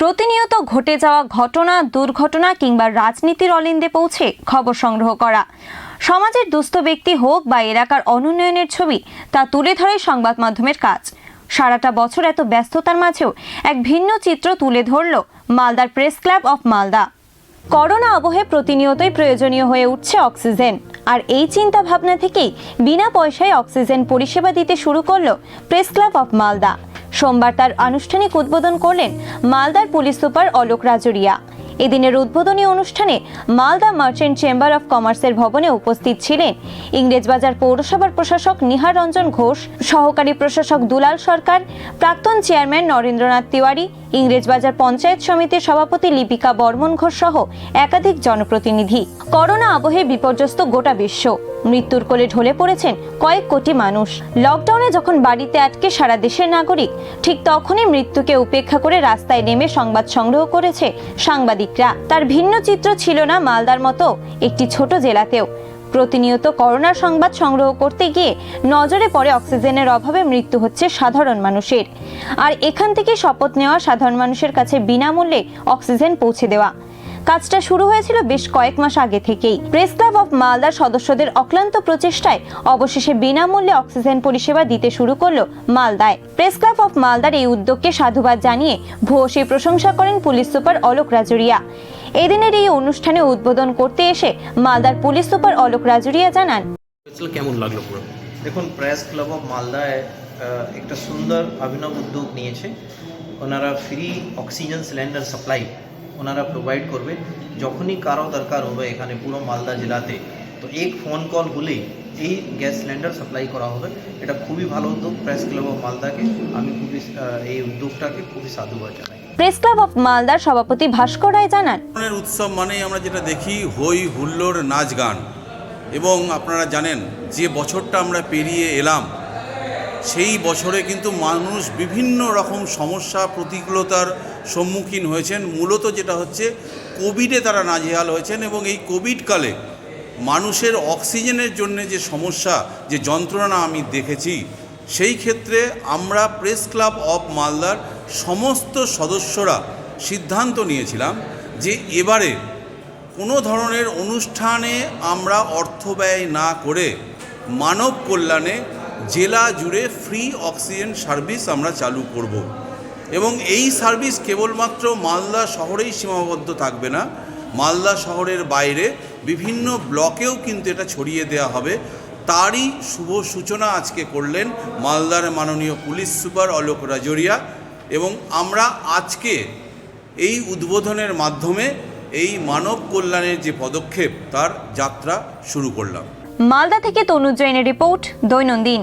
প্রতিনিয়ত ঘটে যাওয়া ঘটনা, দুর্ঘটনা কিংবা রাজনীতির অলিন্দে পৌঁছে খবর সংগ্রহ করা, সমাজের দুস্থ ব্যক্তি হোক বা এলাকার অনুন্নয়নের ছবি তা তুলে ধরে সংবাদ মাধ্যমের কাজ। সারাটা বছর এত ব্যস্ততার মাঝেও এক ভিন্ন চিত্র তুলে ধরল মালদার press club of Malda. Corona আবহে প্রতিনিয়তই প্রয়োজনীয় হয়ে উঠছে অক্সিজেন, আর এই চিন্তা ভাবনা থেকেই বিনা পয়সায় অক্সিজেন পরিষেবা দিতে শুরু করল প্রেস ক্লাব অফ মালদা। সোমবার তার আনুষ্ঠানিক উদ্বোধন করলেন মালদার পুলিশ সুপার অলোক রাজরিয়া। এদিনের উদ্বোধনী অনুষ্ঠানে মালদা মার্চেন্ট চেম্বার অফ কমার্সের ভবনে উপস্থিত ছিলেন ইংরেজবাজার পৌরসভার প্রশাসক নিহার রঞ্জন ঘোষ, সহকারী প্রশাসক দুলাল সরকার, প্রাক্তন চেয়ারম্যান নরেন্দ্রনাথ তিওয়ারি, ইংরেজবাজার পঞ্চায়েত সমিতির সভাপতি লিপিকা বর্মন ঘোষ সহ একাধিক জনপ্রতিনিধি। করোনা আবহে বিপর্যস্ত গোটা বিশ্ব, মৃত্যুর কোলে ঢলে পড়েছেন কয়েক কোটি মানুষ। লকডাউনে যখন বাড়িতে আটকে সারা দেশের নাগরিক, ঠিক তখনই মৃত্যুকে উপেক্ষা করে রাস্তায় নেমে সংবাদ সংগ্রহ করেছে সাংবাদিকরা। তার ভিন্ন চিত্র ছিল না মালদার মতো একটি ছোট জেলাতেও। প্রতিনিয়ত করোনার সংবাদ সংগ্রহ করতে গিয়ে নজরে পড়ে অক্সিজেনের অভাবে মৃত্যু হচ্ছে সাধারণ মানুষের, আর এখান থেকে শপথ নেওয়া সাধারণ মানুষের কাছে বিনামূল্যে অক্সিজেন পৌঁছে দেওয়া। কাজটা শুরু হয়েছিল বেশ কয়েক মাস আগে থেকেই। প্রেস ক্লাব অফ মালদার সদস্যদের অক্লান্ত প্রচেষ্টায় অবশেষে বিনামূল্যে অক্সিজেন পরিষেবা দিতে শুরু করলো মালদায়। প্রেস ক্লাব অফ মালদার এই উদ্যোগকে সাধুবাদ জানিয়ে ভূয়সী প্রশংসা করেন পুলিশ সুপার অলোক রাজরিয়া। এদিনের এই অনুষ্ঠানে উদ্বোধন করতে এসে মালদার পুলিশ সুপার অলোক রাজরিয়া জানান, কেমন লাগলো পুরো? দেখুন, প্রেস ক্লাব অফ মালদায় একটা সুন্দর অভিনব উদ্যোগ নিয়েছে। ওনারা ফ্রি অক্সিজেন সিলিন্ডার সাপ্লাই ওনারা প্রোভাইড করবে যখনই কারো দরকার হবে এখানে পুরো মালদা জেলাতে। তো এক ফোন কল হলেই এই গ্যাস সিলিন্ডার সাপ্লাই করা হবে। এটা খুবই ভালো উদ্যোগ প্রেস ক্লাব অফ মালদাকে। আমি খুবই এই উদ্যোগটাকে খুবই সাধুবাদ জানাই। প্রেস ক্লাব অফ মালদার সভাপতি ভাস্কর রায় জানান, উৎসব মানেই আমরা যেটা দেখি হই হুল্লোড়, নাচ গান। এবং আপনারা জানেন যে বছরটা আমরা পেরিয়ে এলাম, সেই বছরে কিন্তু মানুষ বিভিন্ন রকম সমস্যা প্রতিকূলতার সম্মুখীন হয়েছেন। মূলত যেটা হচ্ছে কোভিডে তারা নাজেহাল হয়েছেন, এবং এই কোভিডকালে মানুষের অক্সিজেনের জন্য যে সমস্যা, যে যন্ত্রণা আমি দেখেছি, সেই ক্ষেত্রে আমরা প্রেস ক্লাব অফ মালদার সমস্ত সদস্যরা সিদ্ধান্ত নিয়েছিলাম যে এবারে কোনো ধরনের অনুষ্ঠানে আমরা অর্থ ব্যয় না করে মানব কল্যাণে জেলা জুড়ে ফ্রি অক্সিজেন সার্ভিস আমরা চালু করব। এবং এই সার্ভিস কেবলমাত্র মালদা শহরেই সীমাবদ্ধ থাকবে না, মালদা শহরের বাইরে বিভিন্ন ব্লকেও কিন্তু এটা ছড়িয়ে দেওয়া হবে। তারই শুভ সূচনা আজকে করলেন মালদার মাননীয় পুলিশ সুপার অলোক রাজরিয়া, এবং আমরা আজকে এই উদ্বোধনের মাধ্যমে এই মানব কল্যাণের যে পদক্ষেপ তার যাত্রা শুরু করলাম। মালদা থেকে তনুজ জৈনের রিপোর্ট, দৈনন্দিন।